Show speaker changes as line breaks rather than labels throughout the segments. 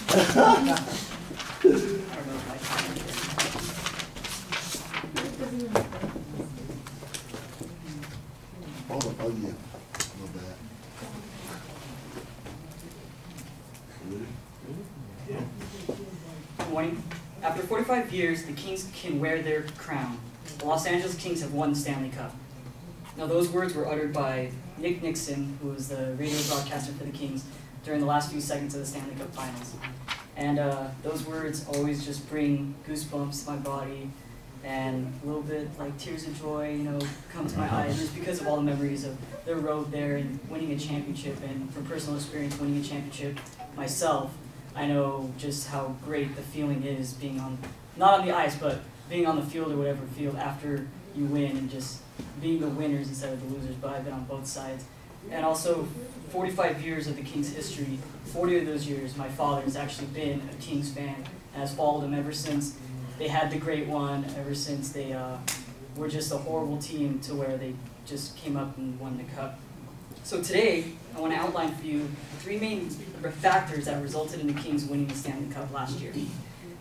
Oh yeah, not bad.
Good morning. After 45 years, the Kings can wear their crown. The Los Angeles Kings have won the Stanley Cup. Now, those words were uttered by Nick Nixon, who was the radio broadcaster for the Kings, during the last few seconds of the Stanley Cup Finals. And those words always just bring goosebumps to my body, and a little bit like tears of joy, you know, come to my eyes, just because of all the memories of their road there and winning a championship. And from personal experience, winning a championship myself, I know just how great the feeling is being on, not on the ice, but being on the field or whatever field after you win, and just being the winners instead of the losers. But I've been on both sides. And also, 45 years of the Kings' history, 40 of those years, my father has actually been a Kings fan and has followed them ever since they had the great one, ever since they were just a horrible team to where they just came up and won the cup. So today, I want to outline for you the three main factors that resulted in the Kings winning the Stanley Cup last year.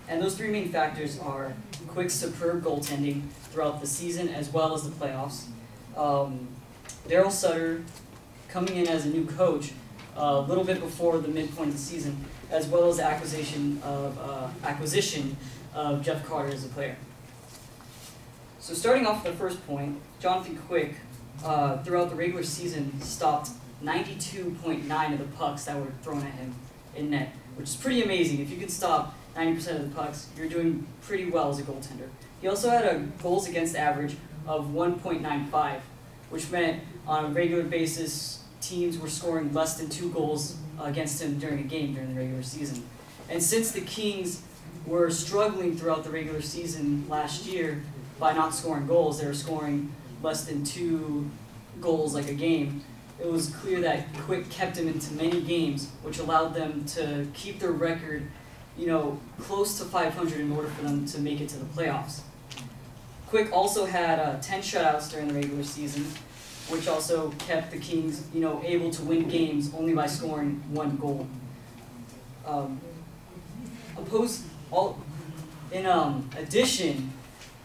And those three main factors are Quick's superb goaltending throughout the season as well as the playoffs, Daryl Sutter coming in as a new coach a little bit before the midpoint of the season, as well as the acquisition of Jeff Carter as a player. So starting off with the first point, Jonathan Quick, throughout the regular season, stopped 92.9% of the pucks that were thrown at him in net, which is pretty amazing. If you can stop 90% of the pucks, you're doing pretty well as a goaltender. He also had a goals against average of 1.95, which meant on a regular basis, teams were scoring less than 2 goals against him during a game during the regular season. And since the Kings were struggling throughout the regular season last year by not scoring goals, they were scoring less than 2 goals like a game, it was clear that Quick kept him into many games, which allowed them to keep their record, you know, close to 500 in order for them to make it to the playoffs. Quick also had 10 shutouts during the regular season, which also kept the Kings, you know, able to win games only by scoring 1 goal. In addition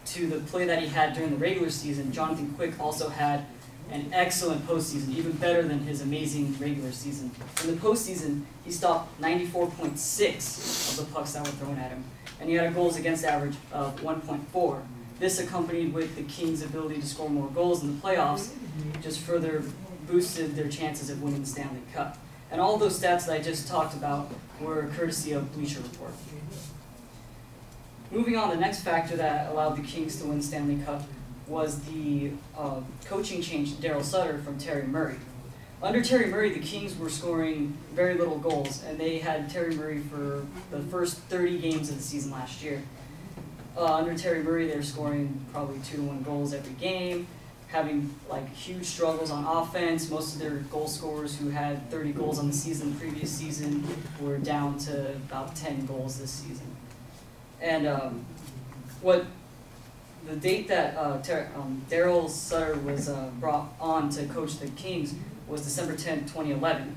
to the play that he had during the regular season, Jonathan Quick also had an excellent postseason, even better than his amazing regular season. In the postseason, he stopped 94.6% of the pucks that were thrown at him, and he had a goals against average of 1.4. This, accompanied with the Kings' ability to score more goals in the playoffs, just further boosted their chances of winning the Stanley Cup. And all those stats that I just talked about were courtesy of Bleacher Report. Moving on, the next factor that allowed the Kings to win the Stanley Cup was the coaching change to Daryl Sutter from Terry Murray. Under Terry Murray, the Kings were scoring very little goals, and they had Terry Murray for the first 30 games of the season last year. Under Terry Murray, they were scoring probably 2 to 1 goals every game, having like huge struggles on offense. Most of their goal scorers who had 30 goals on the season, the previous season, were down to about 10 goals this season. And the date that Daryl Sutter was brought on to coach the Kings was December 10, 2011.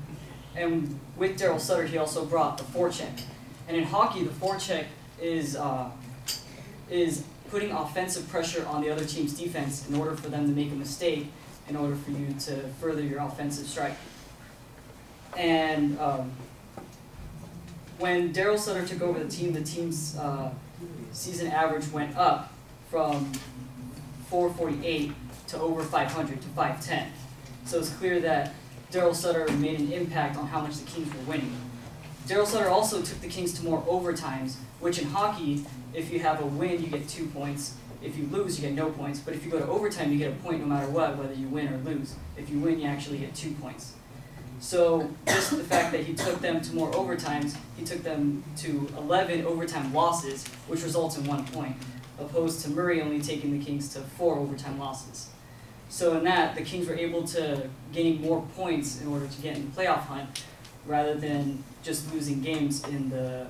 And with Daryl Sutter, he also brought the forecheck. And in hockey, the forecheck is putting offensive pressure on the other team's defense in order for them to make a mistake, in order for you to further your offensive strike. And when Daryl Sutter took over the team's season average went up from 448 to over 500 to 510. So it's clear that Daryl Sutter made an impact on how much the Kings were winning. Daryl Sutter also took the Kings to more overtimes, which in hockey, if you have a win, you get 2 points. If you lose, you get no points. But if you go to overtime, you get a point no matter what, whether you win or lose. If you win, you actually get 2 points. So just the fact that he took them to more overtimes, he took them to 11 overtime losses, which results in 1 point, opposed to Murray only taking the Kings to 4 overtime losses. So in that, the Kings were able to gain more points in order to get in the playoff hunt, rather than just losing games in the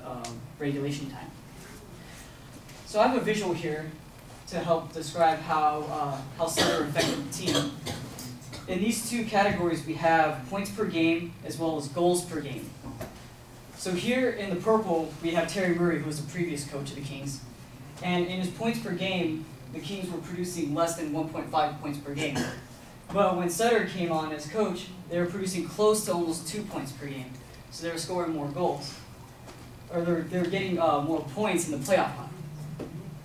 regulation time. So I have a visual here to help describe how Sutter affected the team. In these 2 categories, we have points per game as well as goals per game. So here in the purple, we have Terry Murray, who was the previous coach of the Kings. And in his points per game, the Kings were producing less than 1.5 points per game. But when Sutter came on as coach, they were producing close to almost 2 points per game. So they were scoring more goals. Or they were getting more points in the playoff hunt.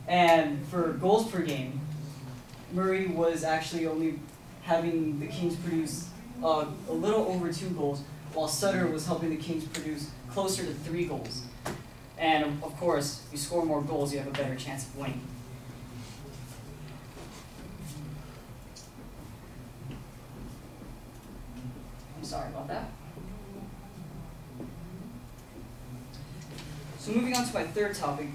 And for goals per game, Murray was actually only having the Kings produce a little over 2 goals, while Sutter was helping the Kings produce closer to 3 goals. And of course, you score more goals, you have a better chance of winning. I'm sorry about that. So moving on to my third topic,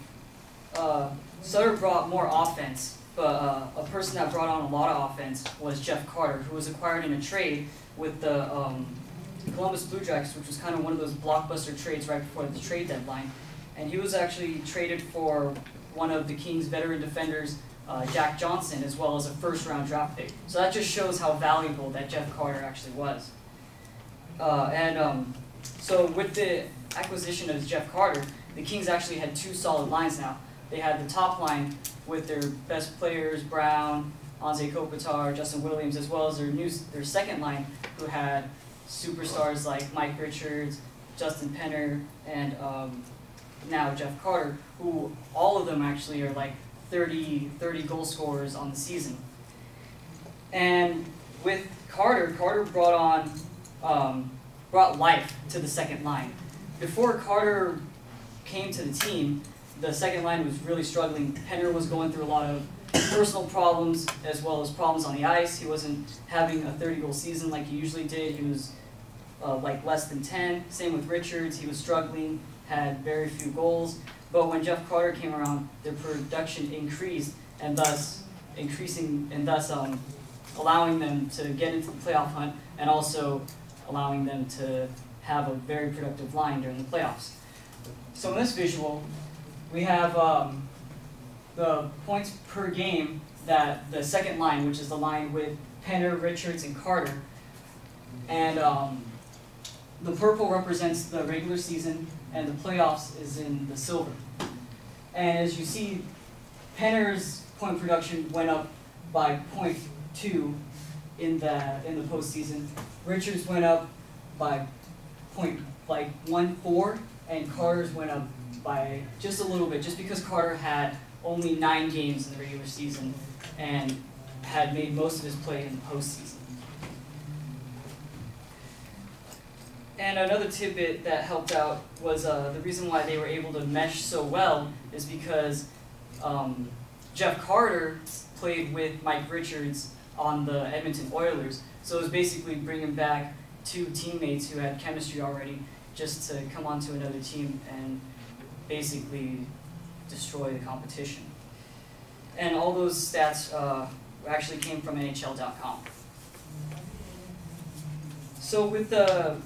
Sutter brought more offense, but a person that brought on a lot of offense was Jeff Carter, who was acquired in a trade with the Columbus Blue Jackets, which was kind of one of those blockbuster trades right before the trade deadline. And he was actually traded for one of the Kings' veteran defenders, Jack Johnson, as well as a first-round draft pick. So that just shows how valuable that Jeff Carter actually was. So with the acquisition of Jeff Carter, the Kings actually had 2 solid lines now. They had the top line with their best players, Brown, Anze Kopitar, Justin Williams, as well as their second line, who had superstars like Mike Richards, Justin Penner, and now Jeff Carter, who all of them actually are like 30 goal scorers on the season. And with Carter brought life to the second line. Before Carter came to the team, the second line was really struggling. Penner was going through a lot of personal problems as well as problems on the ice. He wasn't having a 30-goal season like he usually did. He was like less than 10. Same with Richards. He was struggling, had very few goals. But when Jeff Carter came around, their production increased, and thus allowing them to get into the playoff hunt, and also allowing them to have a very productive line during the playoffs. So in this visual, we have the points per game that the second line, which is the line with Penner, Richards, and Carter. And the purple represents the regular season, and the playoffs is in the silver. And as you see, Penner's point production went up by 0.2 in the postseason. Richards went up by 0.14, and Carter's went up by just a little bit, just because Carter had only 9 games in the regular season and had made most of his play in the postseason. And another tidbit that helped out was the reason why they were able to mesh so well is because Jeff Carter played with Mike Richards on the Edmonton Oilers, so it was basically bringing back 2 teammates who had chemistry already just to come onto another team and basically destroy the competition. And all those stats actually came from NHL.com. So with the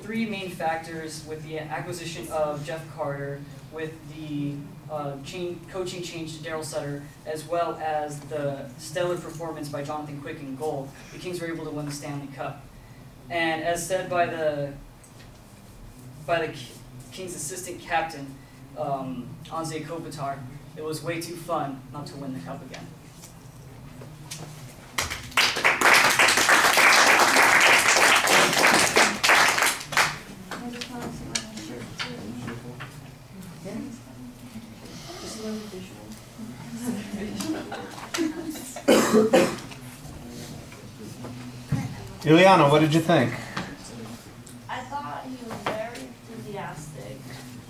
3 main factors, with the acquisition of Jeff Carter, with the coaching change to Daryl Sutter, as well as the stellar performance by Jonathan Quick in goal, the Kings were able to win the Stanley Cup. And as said by the Kings assistant captain, Anze Kopitar, it was way too fun not to win the cup again.
Ileana, what did you think?
I thought he was very enthusiastic,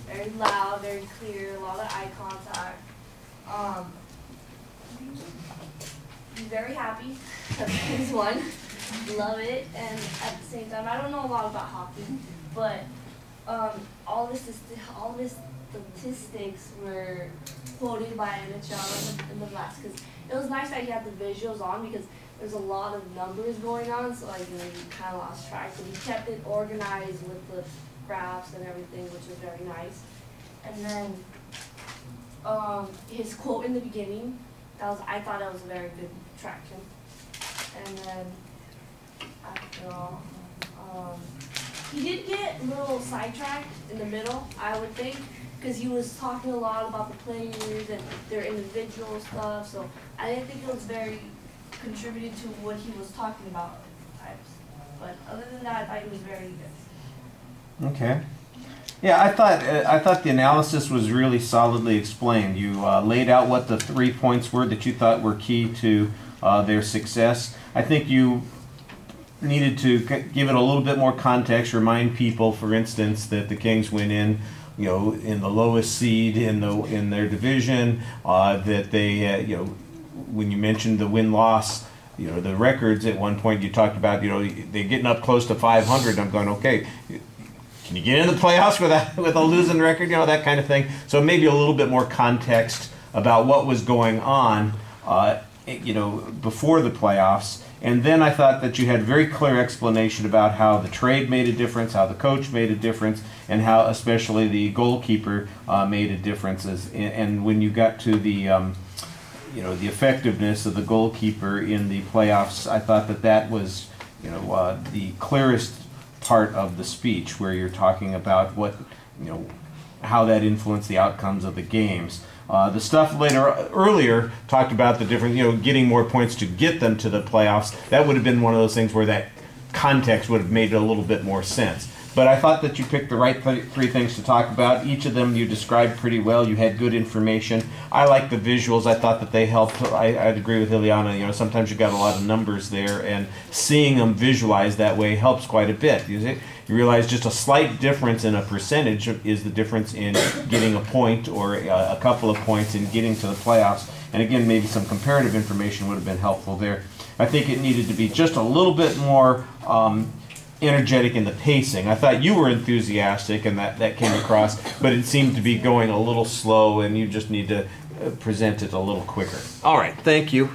very loud, very clear, a lot of eye contact. He's very happy that the Kings won. Love it, and at the same time, I don't know a lot about hockey, but all of his statistics were quoted by NHL in the blast, because it was nice that he had the visuals on, because there's a lot of numbers going on, so like you kind of lost track. But he kept it organized with the graphs and everything, which was very nice. And then his quote in the beginning, I thought that was a very good traction. And then after all, he did get a little sidetracked in the middle, I would think, because he was talking a lot about the players and their individual stuff. So I didn't think it was very contributed to what he was talking about at times. But other than that, I thought it was very good.
Okay. Yeah, I thought the analysis was really solidly explained. You laid out what the 3 points were that you thought were key to their success. I think you needed to give it a little bit more context. Remind people, for instance, that the Kings went in, in the lowest seed in their division. That they, when you mentioned the win-loss, the records at one point you talked about, they're getting up close to 500. I'm going, okay. Can you get into the playoffs with a losing record? That kind of thing. So maybe a little bit more context about what was going on, before the playoffs. And then I thought that you had very clear explanation about how the trade made a difference, how the coach made a difference, and how especially the goalkeeper made a difference. And when you got to the the effectiveness of the goalkeeper in the playoffs, I thought that was the clearest part of the speech, where you're talking about what how that influenced the outcomes of the games. The stuff earlier talked about the difference, getting more points to get them to the playoffs. That would have been one of those things where that context would have made a little bit more sense. But I thought that you picked the right three things to talk about. Each of them you described pretty well. You had good information. I like the visuals. I thought that they helped. I'd agree with Ileana. Sometimes you got a lot of numbers there, and seeing them visualized that way helps quite a bit. You realize just a slight difference in a percentage is the difference in getting a point or a couple of points in getting to the playoffs. And again, maybe some comparative information would have been helpful there. I think it needed to be just a little bit more energetic in the pacing. I thought you were enthusiastic, and that came across, but it seemed to be going a little slow, and you just need to present it a little quicker. All right, thank you.